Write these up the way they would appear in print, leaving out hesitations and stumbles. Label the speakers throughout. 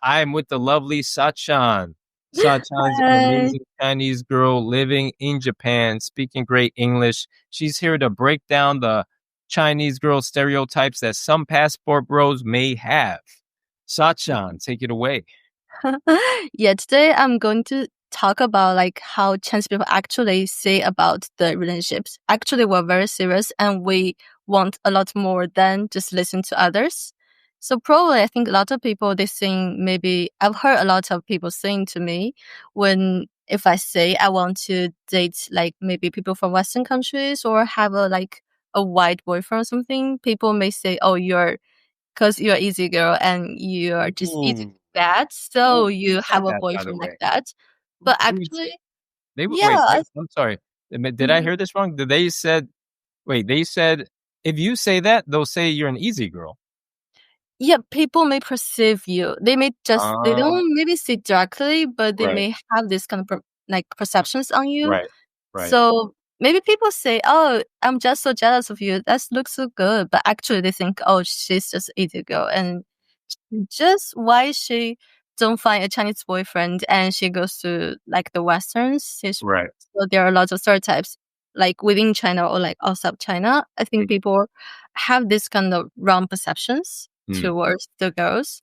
Speaker 1: I'm with the lovely Sachan. Sachan's an
Speaker 2: Hi.
Speaker 1: amazing Chinese girl living in Japan, speaking great English. She's here to break down the Chinese girl stereotypes that some passport bros may have. Sachan, take it away.
Speaker 2: Yeah, today I'm going to talk about like how Chinese people actually say about the relationships. Actually, we're very serious and we want a lot more than just listen to others. So probably I think a lot of people they think maybe I've heard a lot of people saying to me when if I say I want to date like maybe people from Western countries or have a white boyfriend or something, people may say, "Oh, because you're easy girl and you're just easy to
Speaker 1: Ooh,
Speaker 2: get,
Speaker 1: who
Speaker 2: so you have
Speaker 1: said
Speaker 2: a
Speaker 1: that, by the
Speaker 2: boyfriend like
Speaker 1: way?
Speaker 2: that."
Speaker 1: Who,
Speaker 2: But
Speaker 1: who's
Speaker 2: actually,
Speaker 1: they?
Speaker 2: yeah,
Speaker 1: Wait, I'm sorry. Did I
Speaker 2: mhm.
Speaker 1: hear this wrong? Did they said? Wait, they said if you say that, they'll say you're an easy girl.
Speaker 2: Yeah, people may perceive you. They
Speaker 1: Ah,
Speaker 2: don't maybe see directly, but they
Speaker 1: right,
Speaker 2: may have this kind of perceptions on you.
Speaker 1: right, right,
Speaker 2: So maybe people say, "Oh, I'm just so jealous of you. That looks so good," but actually they think, "Oh, she's just easy girl," and just why she don't find a Chinese boyfriend and she goes to like the Westerns.
Speaker 1: right.
Speaker 2: So there are lots of stereotypes like within China or like outside China. I think people have this kind of wrong perceptions
Speaker 1: Mm.
Speaker 2: towards the girls.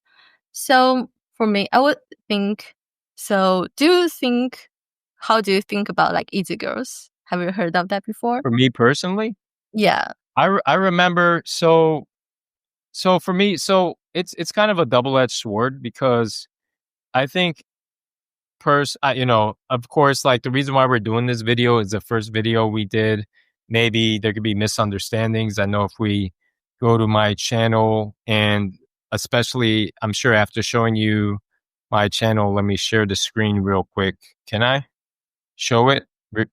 Speaker 2: So for me, I would think. So how do you think about like easy girls? Have you heard of that before?
Speaker 1: For me personally,
Speaker 2: Yeah.
Speaker 1: I remember so for me, so it's kind of a double-edged sword because I think of course, like the reason why we're doing this video is the first video we did. Maybe there could be misunderstandings. I know if we go to my channel and especially I'm sure after showing you my channel, let me share the screen real quick. Can I show it?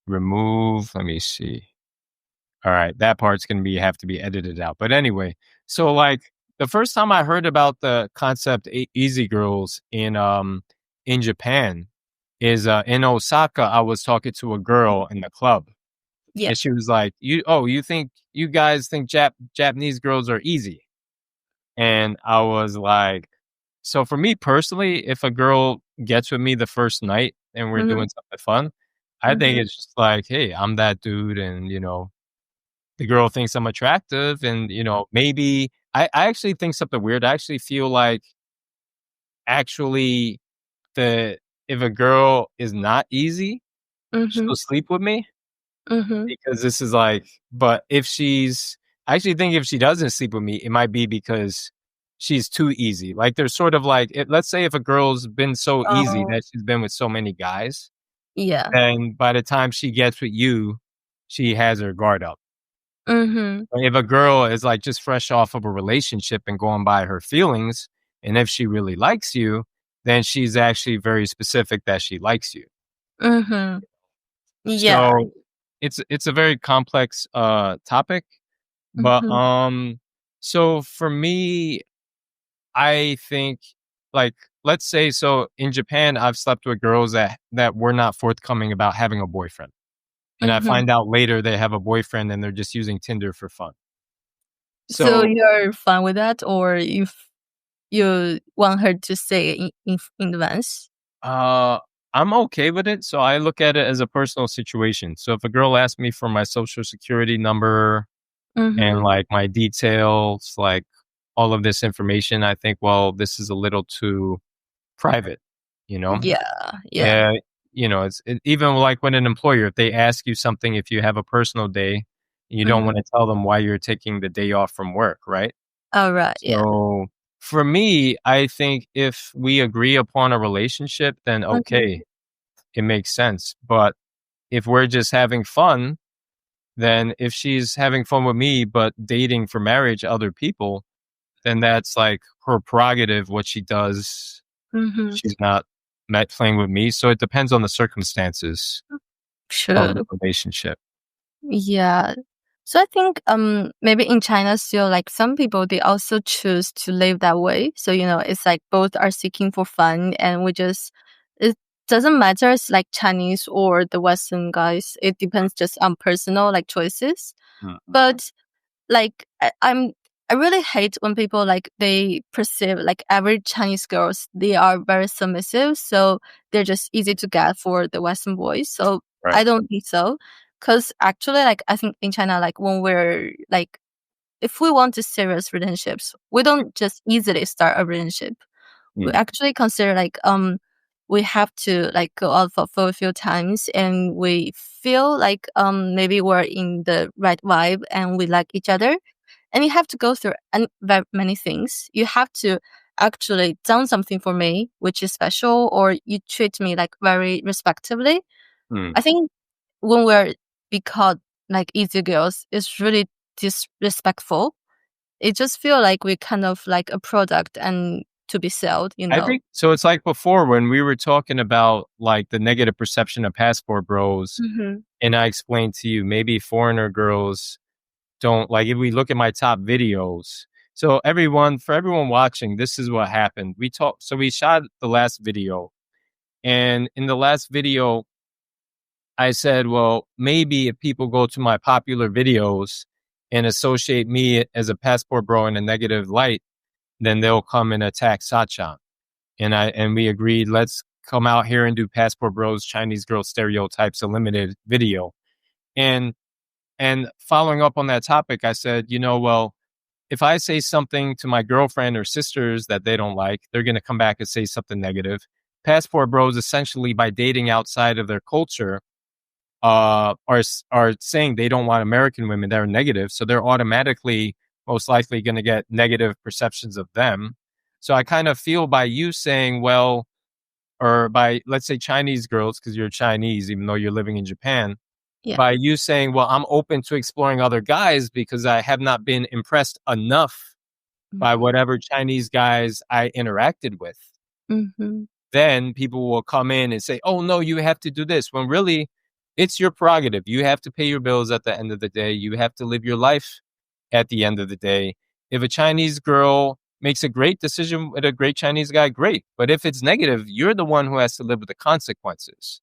Speaker 1: Remove, let me see. All right, that part's gonna be have to be edited out. But anyway, so like the first time I heard about the concept easy girls in Japan is in Osaka. I was talking to a girl in the club,
Speaker 2: Yeah.
Speaker 1: and she was like, you think you guys think Japanese girls are easy?" And I was like, so for me personally, if a girl gets with me the first night and we're
Speaker 2: Mm-hmm.
Speaker 1: doing something fun, I think
Speaker 2: Mm-hmm.
Speaker 1: it's just like, hey, I'm that dude, and the girl thinks I'm attractive and, maybe I actually think something weird. I actually feel like actually the if a girl is not easy,
Speaker 2: Mm-hmm.
Speaker 1: she'll sleep with me
Speaker 2: Mm-hmm.
Speaker 1: because this is like but if she's I actually think if she doesn't sleep with me, it might be because she's too easy. Like there's sort of like let's say if a girl's been so easy
Speaker 2: Oh,
Speaker 1: that she's been with so many guys,
Speaker 2: yeah.
Speaker 1: then by the time she gets with you, she has her guard up.
Speaker 2: Mhm.
Speaker 1: If a girl is like just fresh off of a relationship and going by her feelings, and if she really likes you, then she's actually very specific that she likes you.
Speaker 2: Mhm. Yeah.
Speaker 1: So it's a very complex topic, but
Speaker 2: Mhm.
Speaker 1: so for me, I think like let's say so in Japan I've slept with girls that were not forthcoming about having a boyfriend. And I
Speaker 2: Mhm.
Speaker 1: find out later they have a boyfriend and they're just using Tinder for fun.
Speaker 2: So
Speaker 1: So
Speaker 2: you're fine with that, or if you want her to say in advance?
Speaker 1: Uh, I'm okay with it. So I look at it as a personal situation. So if a girl asks me for my social security number and
Speaker 2: Mhm.
Speaker 1: like my details, like all of this information, I think, well, this is a little too private, you know?
Speaker 2: Yeah. Yeah.
Speaker 1: Yeah. Even like when an employer, if they ask you something, if you have a personal day, you don't
Speaker 2: Mhm.
Speaker 1: want to tell them why you're taking the day off from work, right?
Speaker 2: Alright. Yeah.
Speaker 1: So for me, I think if we agree upon a relationship, then
Speaker 2: Mhm.
Speaker 1: okay, it makes sense. But if we're just having fun, then if she's having fun with me, but dating for marriage other people, then that's like her prerogative, what she does.
Speaker 2: Mhm.
Speaker 1: She's not met playing with me. So it depends on the circumstances of the
Speaker 2: True.
Speaker 1: relationship.
Speaker 2: Yeah. So I think maybe in China still like some people they also choose to live that way. So it's like both are seeking for fun and we just it doesn't matter it's like Chinese or the Western guys. It depends just on personal like choices.
Speaker 1: Mm.
Speaker 2: But like I really hate when people like they perceive like every Chinese girls they are very submissive, so they're just easy to get for the Western boys. So
Speaker 1: Right.
Speaker 2: I don't think so, because actually, like I think in China, like when we're like if we want to serious relationships, we don't just easily start a relationship. We
Speaker 1: Mm,
Speaker 2: actually consider like we have to like go out for a few times and we feel like maybe we're in the right vibe and we like each other, and you have to go through very many things. You have to actually done something for me which is special, or you treat me like very respectively.
Speaker 1: mm.
Speaker 2: I think when we're be called like easy girls, it's really disrespectful. It just feel like we kind of like a product and to be sold, you
Speaker 1: I
Speaker 2: know.
Speaker 1: think so. It's like before when we were talking about like the negative perception of passport bros,
Speaker 2: Mhm.
Speaker 1: and I explained to you maybe foreigner girls don't like if we look at my top videos. So for everyone watching, this is what happened. We shot the last video, and in the last video, I said, well, maybe if people go to my popular videos and associate me as a passport bro in a negative light, then they'll come and attack Sachan. And we agreed, let's come out here and do passport bros, Chinese girl stereotypes, a limited video. And and following up on that topic, I said, well, if I say something to my girlfriend or sisters that they don't like, they're going to come back and say something negative. Passport bros, essentially, by dating outside of their culture, are saying they don't want American women that are negative, so they're automatically most likely going to get negative perceptions of them. So I kind of feel by you saying, well, or by let's say Chinese girls, because you're Chinese, even though you're living in Japan,
Speaker 2: Yeah.
Speaker 1: by you saying, well, I'm open to exploring other guys because I have not been impressed enough by
Speaker 2: Mhm.
Speaker 1: whatever Chinese guys I interacted with,
Speaker 2: Mhm.
Speaker 1: then people will come in and say, oh, no, you have to do this. When really, it's your prerogative. You have to pay your bills at the end of the day. You have to live your life at the end of the day. If a Chinese girl makes a great decision with a great Chinese guy, great. But if it's negative, you're the one who has to live with the consequences.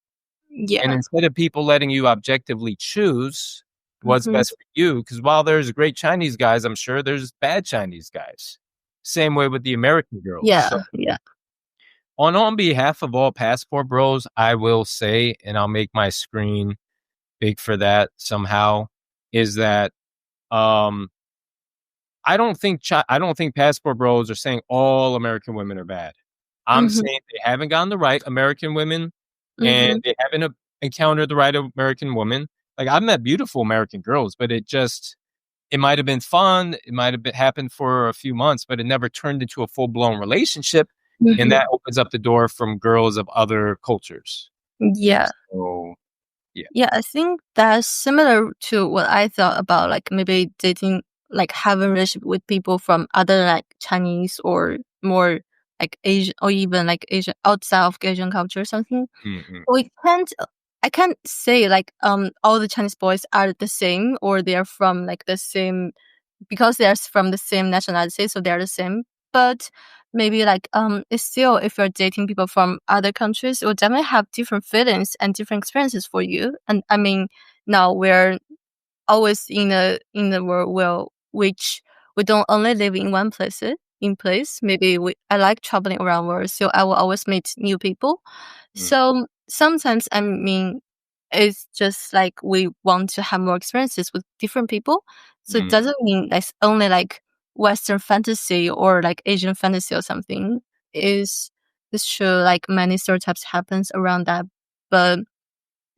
Speaker 1: And
Speaker 2: Yeah.
Speaker 1: instead of people letting you objectively choose what's
Speaker 2: Mhm.
Speaker 1: best for you, because while there's great Chinese guys, I'm sure there's bad Chinese guys. Same way with the American girls. So
Speaker 2: Yeah. Yeah.
Speaker 1: on behalf of all passport bros, I will say, and I'll make my screen big for that somehow, is that um I don't think passport bros are saying all American women are bad. I'm
Speaker 2: Mhm.
Speaker 1: saying they haven't gotten the right American women, and
Speaker 2: Mhm.
Speaker 1: they haven't encountered the right American woman. Like I've met beautiful American girls, but it might have been fun. It might have happened for a few months, but it never turned into a full blown relationship. And
Speaker 2: Mhm.
Speaker 1: that opens up the door from girls of other cultures.
Speaker 2: Yeah.
Speaker 1: So yeah.
Speaker 2: Yeah, I think that's similar to what I thought about like maybe dating like having a relationship with people from other like Chinese or more like Asian or even like Asian outside of Asian culture or something.
Speaker 1: Mm-mm,
Speaker 2: We can't I can't say like all the Chinese boys are the same or they're from like the same because they're from the same nationality, so they're the same. But maybe like it's still if you're dating people from other countries, it will definitely have different feelings and different experiences for you. And I mean, now we're always in a world where which we don't only live in one place. Maybe I like traveling around world, so I will always meet new people.
Speaker 1: mm,
Speaker 2: So sometimes I mean it's just like we want to have more experiences with different people. So it
Speaker 1: mm.
Speaker 2: doesn't mean that's only like Western fantasy or like Asian fantasy or something. Is it's true like many stereotypes happens around that, but
Speaker 1: I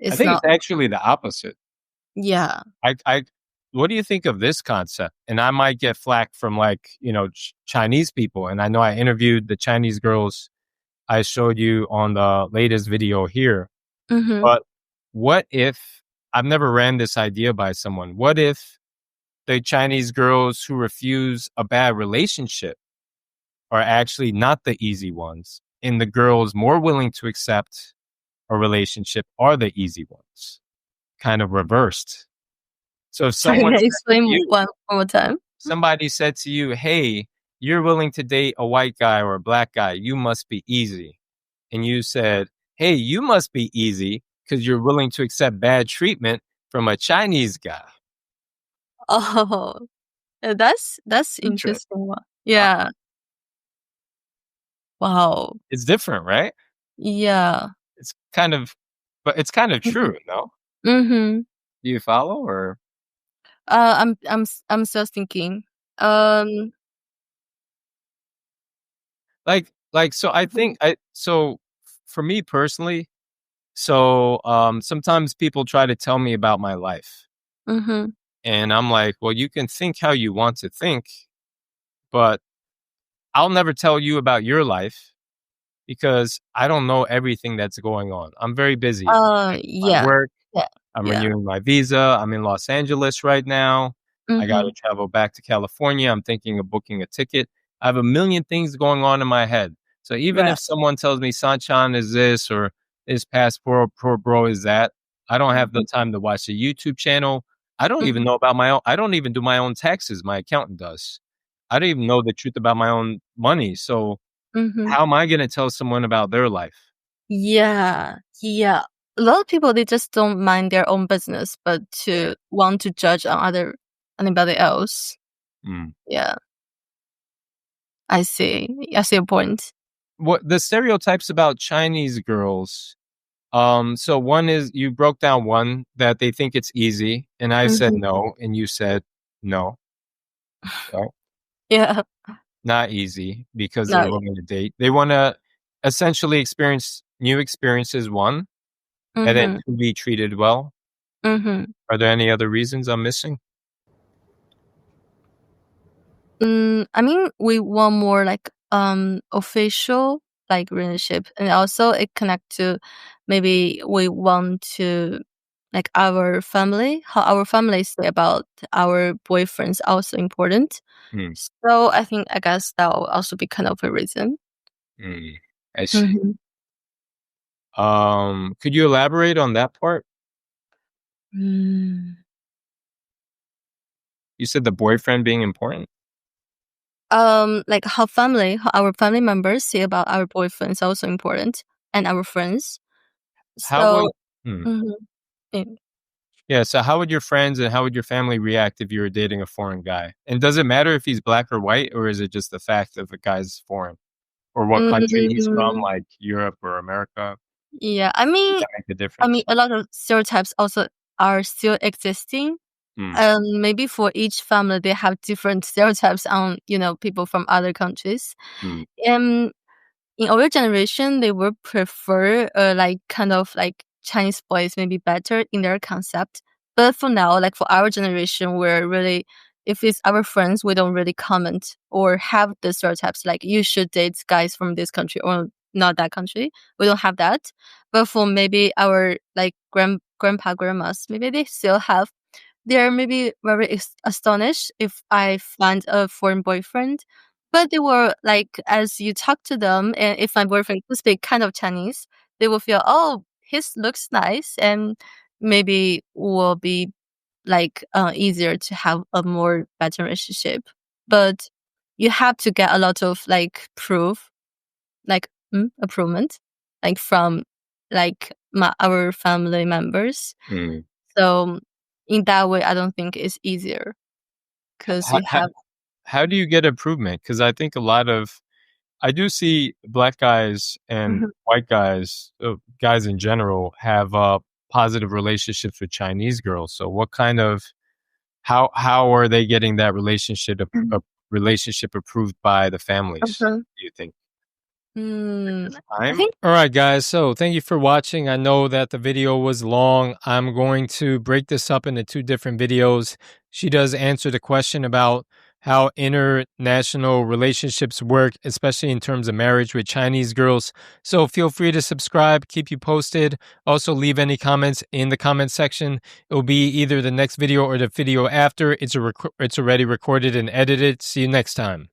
Speaker 2: it's
Speaker 1: think it's
Speaker 2: not.
Speaker 1: actually the opposite.
Speaker 2: Yeah.
Speaker 1: I what do you think of this concept? And I might get flack from like, Chinese people. And I know I interviewed the Chinese girls I showed you on the latest video here.
Speaker 2: Mhm.
Speaker 1: But what if I've never ran this idea by someone? What if the Chinese girls who refuse a bad relationship are actually not the easy ones, and the girls more willing to accept a relationship are the easy ones? Kind of reversed. So if
Speaker 2: Sorry, can
Speaker 1: someone
Speaker 2: you
Speaker 1: said to
Speaker 2: explain
Speaker 1: you,
Speaker 2: one more time?
Speaker 1: somebody said to you, hey, you're willing to date a white guy or a black guy, you must be easy. And you said, hey, you must be easy because you're willing to accept bad treatment from a Chinese guy.
Speaker 2: Oh. That's
Speaker 1: Interesting.
Speaker 2: interesting one.
Speaker 1: Uh,
Speaker 2: Yeah. Wow.
Speaker 1: it's different, right?
Speaker 2: Yeah.
Speaker 1: It's kind of, but it's kind of
Speaker 2: Mhm.
Speaker 1: true, no?
Speaker 2: Mhm.
Speaker 1: Do you follow or
Speaker 2: I'm still thinking. Um.
Speaker 1: so I
Speaker 2: Mhm.
Speaker 1: think for me personally, so sometimes people try to tell me about my life
Speaker 2: Mhm.
Speaker 1: and I'm like, well, you can think how you want to think, but I'll never tell you about your life because I don't know everything that's going on. I'm very busy. My
Speaker 2: Yeah.
Speaker 1: work,
Speaker 2: Yeah.
Speaker 1: I'm
Speaker 2: Yeah.
Speaker 1: renewing my visa. I'm in Los Angeles right now. I got to
Speaker 2: Mhm.
Speaker 1: travel back to California. I'm thinking of booking a ticket. I have a million things going on in my head. So even
Speaker 2: Right.
Speaker 1: if someone tells me Sanchan is this or this passport pro bro is that, I don't have the
Speaker 2: Mhm.
Speaker 1: time to watch the YouTube channel. I don't even
Speaker 2: Mhm.
Speaker 1: know about my own. I don't even do my own taxes. My accountant does. I don't even know the truth about my own money. So
Speaker 2: Mhm.
Speaker 1: how am I going to tell someone about their life?
Speaker 2: Yeah. Yeah. A lot of people, they just don't mind their own business, but
Speaker 1: Yeah.
Speaker 2: to want to judge on anybody else.
Speaker 1: Mm.
Speaker 2: Yeah. I see. I see your point.
Speaker 1: What the stereotypes about Chinese girls. So one is you broke down one that they think it's easy, and I said
Speaker 2: Mhm.
Speaker 1: no, and you said no, no,
Speaker 2: Yeah.
Speaker 1: not easy because
Speaker 2: No.
Speaker 1: they're willing to date. They want to essentially experience new experiences. One, and then
Speaker 2: Mhm.
Speaker 1: to be treated well.
Speaker 2: Mhm.
Speaker 1: Are there any other reasons I'm missing?
Speaker 2: I mean, we want more like official like relationship, and also it connect to maybe we want to like our family, how our family say about our boyfriends also important.
Speaker 1: Hmm.
Speaker 2: So I guess that will also be kind of a reason.
Speaker 1: Hmm. I see.
Speaker 2: Mhm.
Speaker 1: Could you elaborate on that part?
Speaker 2: Mm.
Speaker 1: You said the boyfriend being important.
Speaker 2: Like how our family members say about our boyfriends also important and our friends.
Speaker 1: How would
Speaker 2: So,
Speaker 1: hmm.
Speaker 2: mhm. Yeah.
Speaker 1: Yeah, so how would your friends and how would your family react if you were dating a foreign guy? And does it matter if he's black or white, or is it just the fact that the guy's foreign? Or what country he's from,
Speaker 2: Mm,
Speaker 1: like Europe or America?
Speaker 2: yeah,
Speaker 1: Does that make a
Speaker 2: I mean,
Speaker 1: difference?
Speaker 2: a lot of stereotypes also are still existing.
Speaker 1: Mm,
Speaker 2: Maybe for each family, they have different stereotypes on, people from other countries.
Speaker 1: mm,
Speaker 2: Um, in our generation, they would prefer like kind of like Chinese boys maybe better in their concept. But for now, like for our generation, we're really if it's our friends, we don't really comment or have the stereotypes like you should date guys from this country or not that country. We don't have that. But for maybe our like grandpa grandmas, maybe they still have they're maybe very astonished if I find a foreign boyfriend, but they were like, as you talk to them, and if my boyfriend could speak kind of Chinese, they will feel, oh, his looks nice, and maybe will be like easier to have a more better relationship. But you have to get a lot of like proof, like improvement, like from like our family members.
Speaker 1: mm.
Speaker 2: So in that way, I don't think it's easier because
Speaker 1: How,
Speaker 2: you
Speaker 1: how,
Speaker 2: have
Speaker 1: how do you get improvement? Because I think I do see black guys and
Speaker 2: Mhm,
Speaker 1: white guys, guys in general, have positive relationships with Chinese girls. So what kind of how are they getting that
Speaker 2: mhm,
Speaker 1: relationship approved by the families,
Speaker 2: mhm.
Speaker 1: do you think?
Speaker 2: I
Speaker 1: Time?
Speaker 2: think
Speaker 1: All right, guys. So thank you for watching. I know that the video was long. I'm going to break this up into two different videos. She does answer the question about how international relationships work, especially in terms of marriage with Chinese girls. So feel free to subscribe, keep you posted. Also, leave any comments in the comment section. It will be either the next video or the video after. It's already recorded and edited. See you next time.